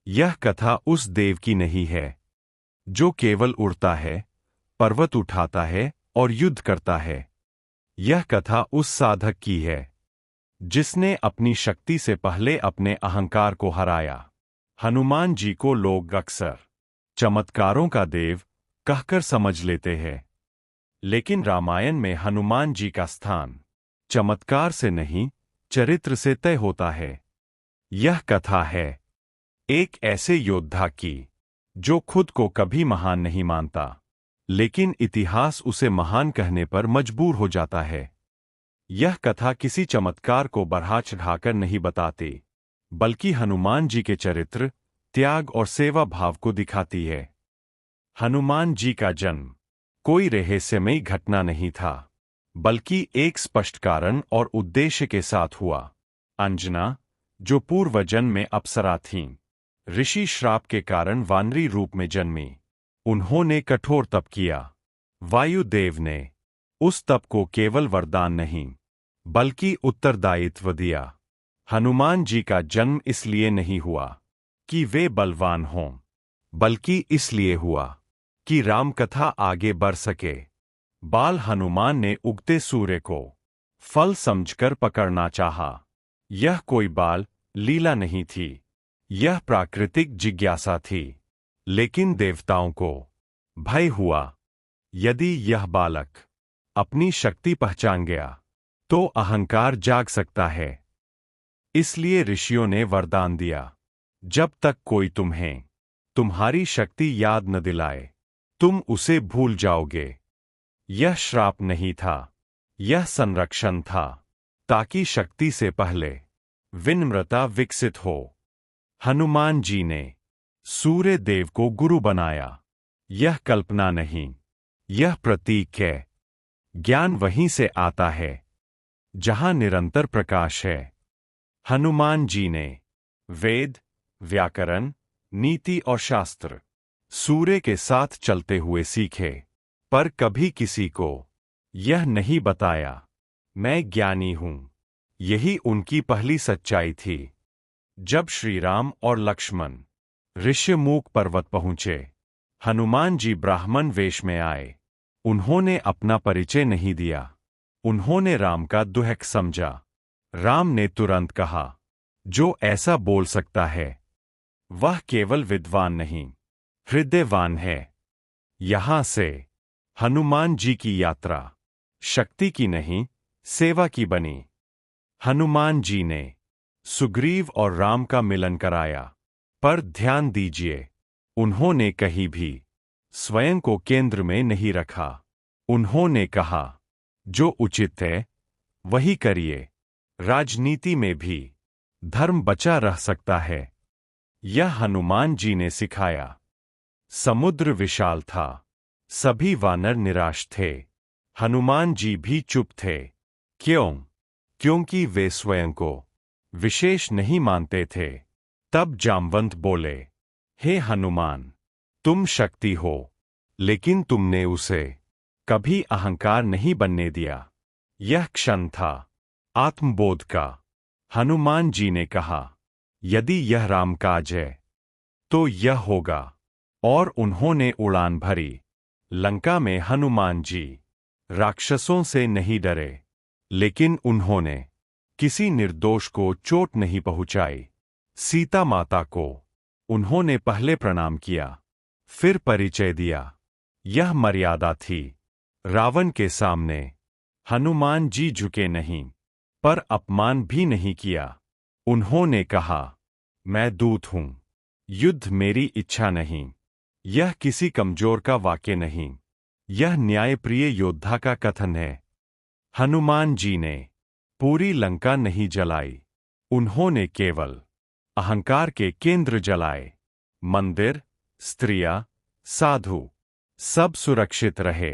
यह कथा उस देव की नहीं है जो केवल उड़ता है, पर्वत उठाता है और युद्ध करता है। यह कथा उस साधक की है जिसने अपनी शक्ति से पहले अपने अहंकार को हराया। हनुमान जी को लोग अक्सर चमत्कारों का देव कहकर समझ लेते हैं, लेकिन रामायण में हनुमान जी का स्थान चमत्कार से नहीं, चरित्र से तय होता है। यह कथा है एक ऐसे योद्धा की जो खुद को कभी महान नहीं मानता, लेकिन इतिहास उसे महान कहने पर मजबूर हो जाता है। यह कथा किसी चमत्कार को बढ़ा चढ़ाकर नहीं बताती, बल्कि हनुमान जी के चरित्र, त्याग और सेवा भाव को दिखाती है। हनुमान जी का जन्म कोई रहस्यमयी घटना नहीं था, बल्कि एक स्पष्ट कारण और उद्देश्य के साथ हुआ। अंजना, जो पूर्व जन्म में अप्सरा थीं, ऋषि श्राप के कारण वानरी रूप में जन्मी। उन्होंने कठोर तप किया। वायुदेव ने उस तप को केवल वरदान नहीं, बल्कि उत्तरदायित्व दिया। हनुमान जी का जन्म इसलिए नहीं हुआ कि वे बलवान हों, बल्कि इसलिए हुआ कि रामकथा आगे बढ़ सके। बाल हनुमान ने उगते सूर्य को फल समझकर पकड़ना चाहा। यह कोई बाल लीला नहीं थी, यह प्राकृतिक जिज्ञासा थी। लेकिन देवताओं को भय हुआ, यदि यह बालक अपनी शक्ति पहचान गया तो अहंकार जाग सकता है। इसलिए ऋषियों ने वरदान दिया, जब तक कोई तुम्हें तुम्हारी शक्ति याद न दिलाए, तुम उसे भूल जाओगे। यह श्राप नहीं था, यह संरक्षण था, ताकि शक्ति से पहले विनम्रता विकसित हो। हनुमान जी ने सूर्य देव को गुरु बनाया। यह कल्पना नहीं, यह प्रतीक है। ज्ञान वहीं से आता है जहां निरंतर प्रकाश है। हनुमान जी ने वेद, व्याकरण, नीति और शास्त्र सूर्य के साथ चलते हुए सीखे, पर कभी किसी को यह नहीं बताया, मैं ज्ञानी हूं। यही उनकी पहली सच्चाई थी। जब श्री राम और लक्ष्मण ऋष्यमूक पर्वत पहुंचे, हनुमान जी ब्राह्मण वेश में आए। उन्होंने अपना परिचय नहीं दिया, उन्होंने राम का दुहक समझा। राम ने तुरंत कहा, जो ऐसा बोल सकता है वह केवल विद्वान नहीं, हृदयवान है। यहां से हनुमान जी की यात्रा शक्ति की नहीं, सेवा की बनी। हनुमान जी ने सुग्रीव और राम का मिलन कराया, पर ध्यान दीजिए, उन्होंने कहीं भी स्वयं को केंद्र में नहीं रखा। उन्होंने कहा, जो उचित है वही करिए। राजनीति में भी धर्म बचा रह सकता है। यह हनुमान जी ने सिखाया। समुद्र विशाल था, सभी वानर निराश थे, हनुमान जी भी चुप थे। क्यों? क्योंकि वे स्वयं को विशेष नहीं मानते थे। तब जामवंत बोले, हे हनुमान, तुम शक्ति हो, लेकिन तुमने उसे कभी अहंकार नहीं बनने दिया। यह क्षण था आत्मबोध का। हनुमान जी ने कहा, यदि यह राम काज है तो यह होगा। और उन्होंने उड़ान भरी। लंका में हनुमान जी राक्षसों से नहीं डरे, लेकिन उन्होंने किसी निर्दोष को चोट नहीं पहुंचाई। सीता माता को उन्होंने पहले प्रणाम किया, फिर परिचय दिया। यह मर्यादा थी। रावण के सामने हनुमान जी झुके नहीं, पर अपमान भी नहीं किया। उन्होंने कहा, मैं दूत हूं, युद्ध मेरी इच्छा नहीं। यह किसी कमजोर का वाक्य नहीं, यह न्यायप्रिय योद्धा का कथन है। हनुमान जी ने पूरी लंका नहीं जलाई, उन्होंने केवल अहंकार के केंद्र जलाए। मंदिर, स्त्रियां, साधु सब सुरक्षित रहे।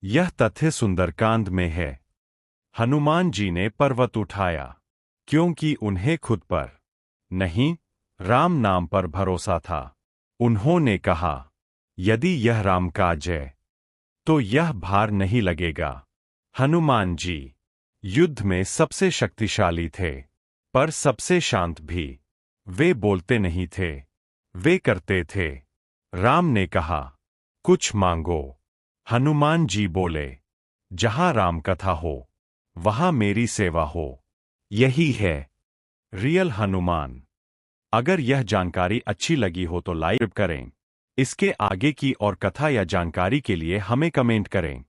यह तथ्य सुंदरकांड में है। हनुमान जी ने पर्वत उठाया, क्योंकि उन्हें खुद पर नहीं, राम नाम पर भरोसा था। उन्होंने कहा, यदि यह राम काज है तो यह भार नहीं लगेगा। हनुमान जी युद्ध में सबसे शक्तिशाली थे, पर सबसे शांत भी। वे बोलते नहीं थे, वे करते थे। राम ने कहा, कुछ मांगो। हनुमान जी बोले, जहां राम कथा हो वहां मेरी सेवा हो। यही है रियल हनुमान। अगर यह जानकारी अच्छी लगी हो तो लाइक करें। इसके आगे की और कथा या जानकारी के लिए हमें कमेंट करें।